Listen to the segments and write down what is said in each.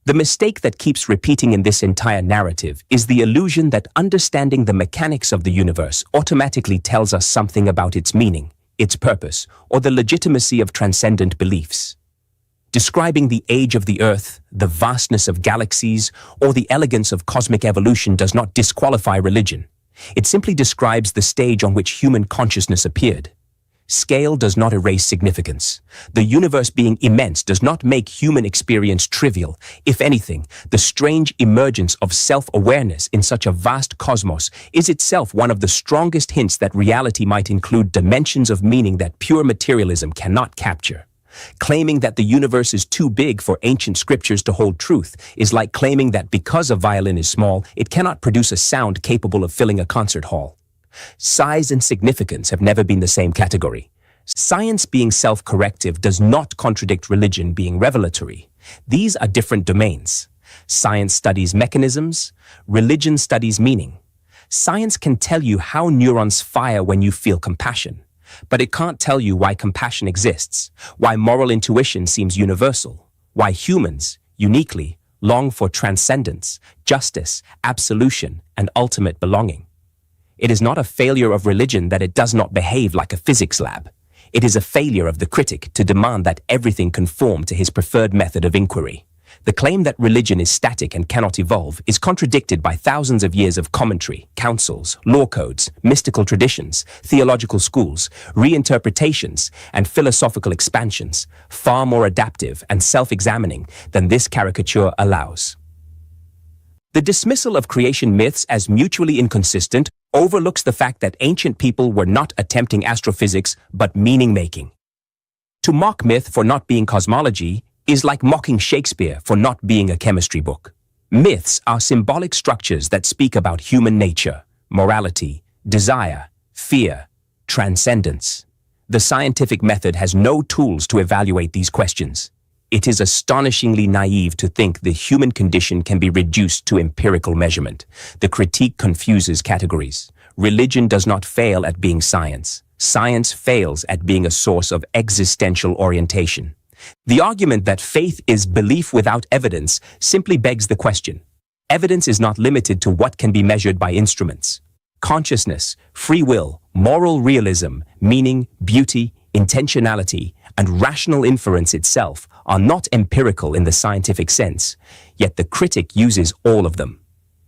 The mistake that keeps repeating in this entire narrative is the illusion that understanding the mechanics of the universe automatically tells us something about its meaning, its purpose, or the legitimacy of transcendent beliefs. Describing the age of the Earth, the vastness of galaxies, or the elegance of cosmic evolution does not disqualify religion. It simply describes the stage on which human consciousness appeared. Scale does not erase significance. The universe being immense does not make human experience trivial. If anything, the strange emergence of self-awareness in such a vast cosmos is itself one of the strongest hints that reality might include dimensions of meaning that pure materialism cannot capture. Claiming that the universe is too big for ancient scriptures to hold truth is like claiming that because a violin is small, it cannot produce a sound capable of filling a concert hall. Size and significance have never been the same category. Science being self-corrective does not contradict religion being revelatory. These are different domains. Science studies mechanisms, religion studies meaning. Science can tell you how neurons fire when you feel compassion, but it can't tell you why compassion exists, why moral intuition seems universal, why humans, uniquely, long for transcendence, justice, absolution, and ultimate belonging. It is not a failure of religion that it does not behave like a physics lab. It is a failure of the critic to demand that everything conform to his preferred method of inquiry. The claim that religion is static and cannot evolve is contradicted by thousands of years of commentary, councils, law codes, mystical traditions, theological schools, reinterpretations, and philosophical expansions, far more adaptive and self-examining than this caricature allows. The dismissal of creation myths as mutually inconsistent overlooks the fact that ancient people were not attempting astrophysics but meaning-making. To mock myth for not being cosmology is like mocking Shakespeare for not being a chemistry book. Myths are symbolic structures that speak about human nature, morality, desire, fear, transcendence. The scientific method has no tools to evaluate these questions. It is astonishingly naive to think the human condition can be reduced to empirical measurement. The critique confuses categories. Religion does not fail at being science. Science fails at being a source of existential orientation. The argument that faith is belief without evidence simply begs the question. Evidence is not limited to what can be measured by instruments. Consciousness, free will, moral realism, meaning, beauty, intentionality, and rational inference itself are not empirical in the scientific sense, yet the critic uses all of them.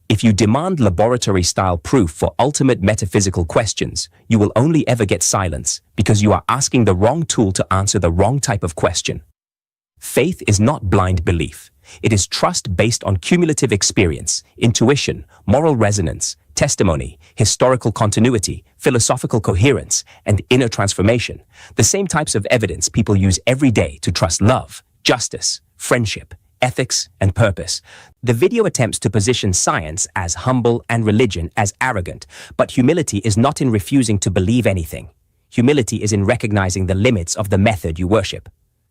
If you demand laboratory-style proof for ultimate metaphysical questions, you will only ever get silence because you are asking the wrong tool to answer the wrong type of question. Faith is not blind belief. It is trust based on cumulative experience, intuition, moral resonance, testimony, historical continuity, philosophical coherence, and inner transformation, the same types of evidence people use every day to trust love, justice, friendship, ethics, and purpose. The video attempts to position science as humble and religion as arrogant, but humility is not in refusing to believe anything. Humility is in recognizing the limits of the method you worship.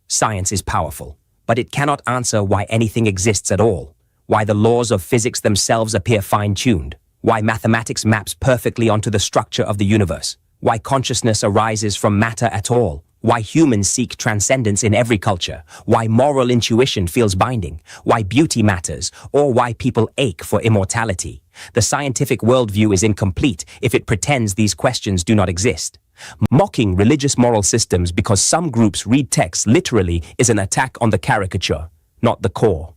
Science is powerful, but it cannot answer why anything exists at all, why the laws of physics themselves appear fine-tuned, why mathematics maps perfectly onto the structure of the universe, why consciousness arises from matter at all, why humans seek transcendence in every culture, why moral intuition feels binding, why beauty matters, or why people ache for immortality. The scientific worldview is incomplete if it pretends these questions do not exist. Mocking religious moral systems because some groups read texts literally is an attack on the caricature, not the core.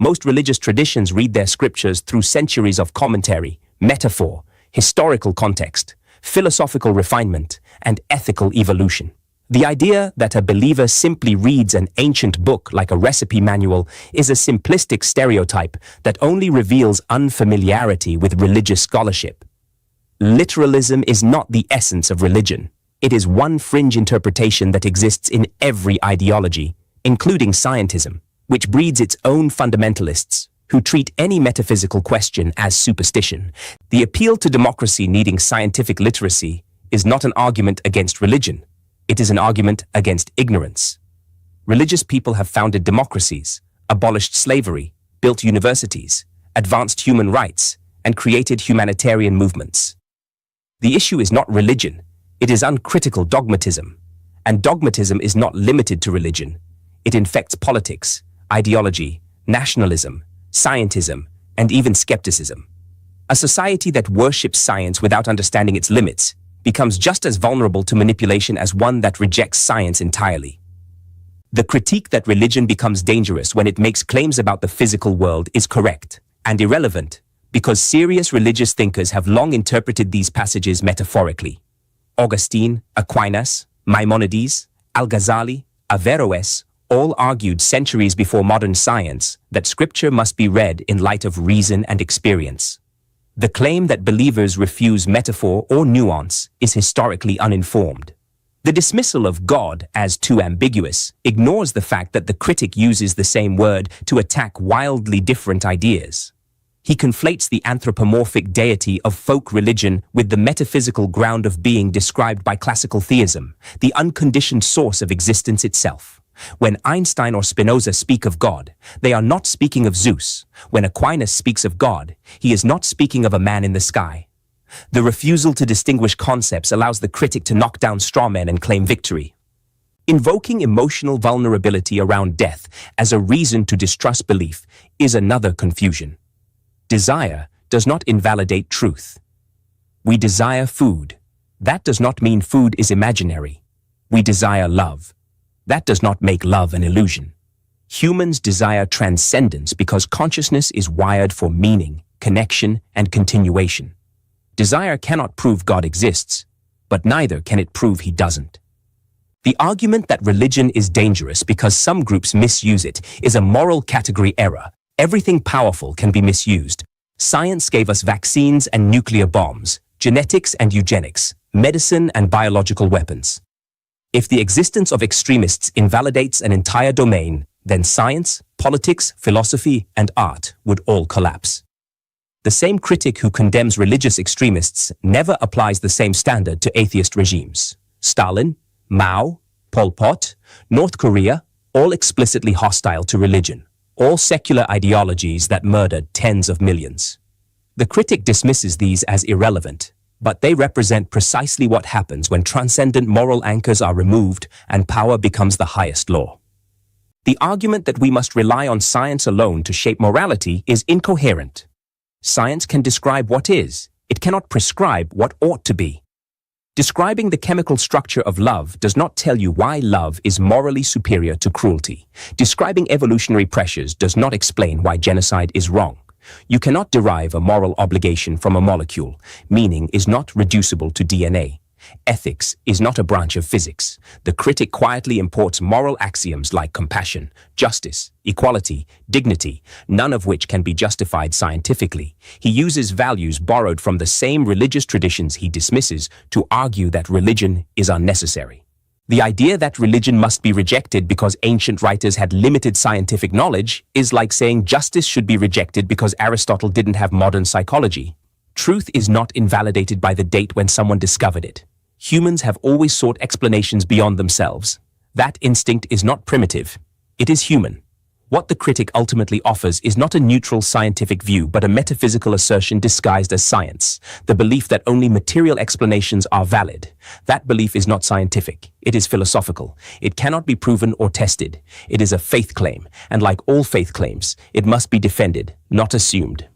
Most religious traditions read their scriptures through centuries of commentary, metaphor, historical context, philosophical refinement, and ethical evolution. The idea that a believer simply reads an ancient book like a recipe manual is a simplistic stereotype that only reveals unfamiliarity with religious scholarship. Literalism is not the essence of religion. It is one fringe interpretation that exists in every ideology, including scientism, which breeds its own fundamentalists who treat any metaphysical question as superstition. The appeal to democracy needing scientific literacy is not an argument against religion. It is an argument against ignorance. Religious people have founded democracies, abolished slavery, built universities, advanced human rights, and created humanitarian movements. The issue is not religion, it is uncritical dogmatism. And dogmatism is not limited to religion. It infects politics, ideology, nationalism, scientism, and even skepticism. A society that worships science without understanding its limits becomes just as vulnerable to manipulation as one that rejects science entirely. The critique that religion becomes dangerous when it makes claims about the physical world is correct and irrelevant because serious religious thinkers have long interpreted these passages metaphorically. Augustine, Aquinas, Maimonides, Al-Ghazali, Averroes all argued centuries before modern science that scripture must be read in light of reason and experience. The claim that believers refuse metaphor or nuance is historically uninformed. The dismissal of God as too ambiguous ignores the fact that the critic uses the same word to attack wildly different ideas. He conflates the anthropomorphic deity of folk religion with the metaphysical ground of being described by classical theism, the unconditioned source of existence itself. When Einstein or Spinoza speak of God, they are not speaking of Zeus. When Aquinas speaks of God, he is not speaking of a man in the sky. The refusal to distinguish concepts allows the critic to knock down straw men and claim victory. Invoking emotional vulnerability around death as a reason to distrust belief is another confusion. Desire does not invalidate truth. We desire food. That does not mean food is imaginary. We desire love. That does not make love an illusion. Humans desire transcendence because consciousness is wired for meaning, connection, and continuation. Desire cannot prove God exists, but neither can it prove he doesn't. The argument that religion is dangerous because some groups misuse it is a moral category error. Everything powerful can be misused. Science gave us vaccines and nuclear bombs, genetics and eugenics, medicine and biological weapons. If the existence of extremists invalidates an entire domain, then science, politics, philosophy, and art would all collapse. The same critic who condemns religious extremists never applies the same standard to atheist regimes. Stalin, Mao, Pol Pot, North Korea, all explicitly hostile to religion, all secular ideologies that murdered tens of millions. The critic dismisses these as irrelevant, but they represent precisely what happens when transcendent moral anchors are removed and power becomes the highest law. The argument that we must rely on science alone to shape morality is incoherent. Science can describe what is. It cannot prescribe what ought to be. Describing the chemical structure of love does not tell you why love is morally superior to cruelty. Describing evolutionary pressures does not explain why genocide is wrong. You cannot derive a moral obligation from a molecule. Meaning is not reducible to DNA. Ethics is not a branch of physics. The critic quietly imports moral axioms like compassion, justice, equality, dignity, none of which can be justified scientifically. He uses values borrowed from the same religious traditions he dismisses to argue that religion is unnecessary. The idea that religion must be rejected because ancient writers had limited scientific knowledge is like saying justice should be rejected because Aristotle didn't have modern psychology. Truth is not invalidated by the date when someone discovered it. Humans have always sought explanations beyond themselves. That instinct is not primitive. It is human. What the critic ultimately offers is not a neutral scientific view, but a metaphysical assertion disguised as science, the belief that only material explanations are valid. That belief is not scientific. It is philosophical. It cannot be proven or tested. It is a faith claim, and like all faith claims, it must be defended, not assumed.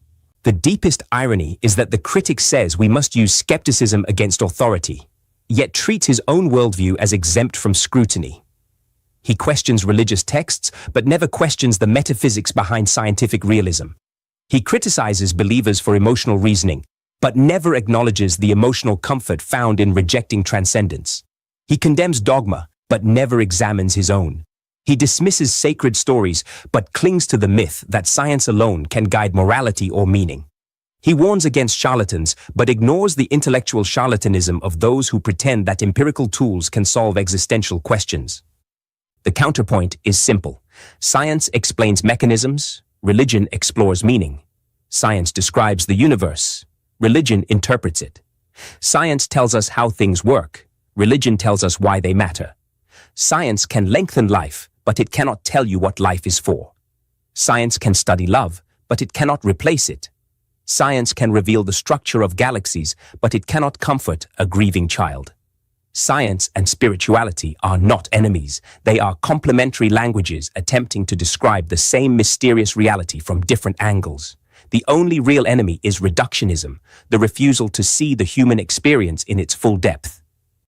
The deepest irony is that the critic says we must use skepticism against authority, yet treats his own worldview as exempt from scrutiny. He questions religious texts, but never questions the metaphysics behind scientific realism. He criticizes believers for emotional reasoning, but never acknowledges the emotional comfort found in rejecting transcendence. He condemns dogma, but never examines his own. He dismisses sacred stories, but clings to the myth that science alone can guide morality or meaning. He warns against charlatans, but ignores the intellectual charlatanism of those who pretend that empirical tools can solve existential questions. The counterpoint is simple. Science explains mechanisms, religion explores meaning. Science describes the universe, religion interprets it. Science tells us how things work, religion tells us why they matter. Science can lengthen life, but it cannot tell you what life is for. Science can study love, but it cannot replace it. Science can reveal the structure of galaxies, but it cannot comfort a grieving child. Science and spirituality are not enemies. They are complementary languages attempting to describe the same mysterious reality from different angles. The only real enemy is reductionism, the refusal to see the human experience in its full depth.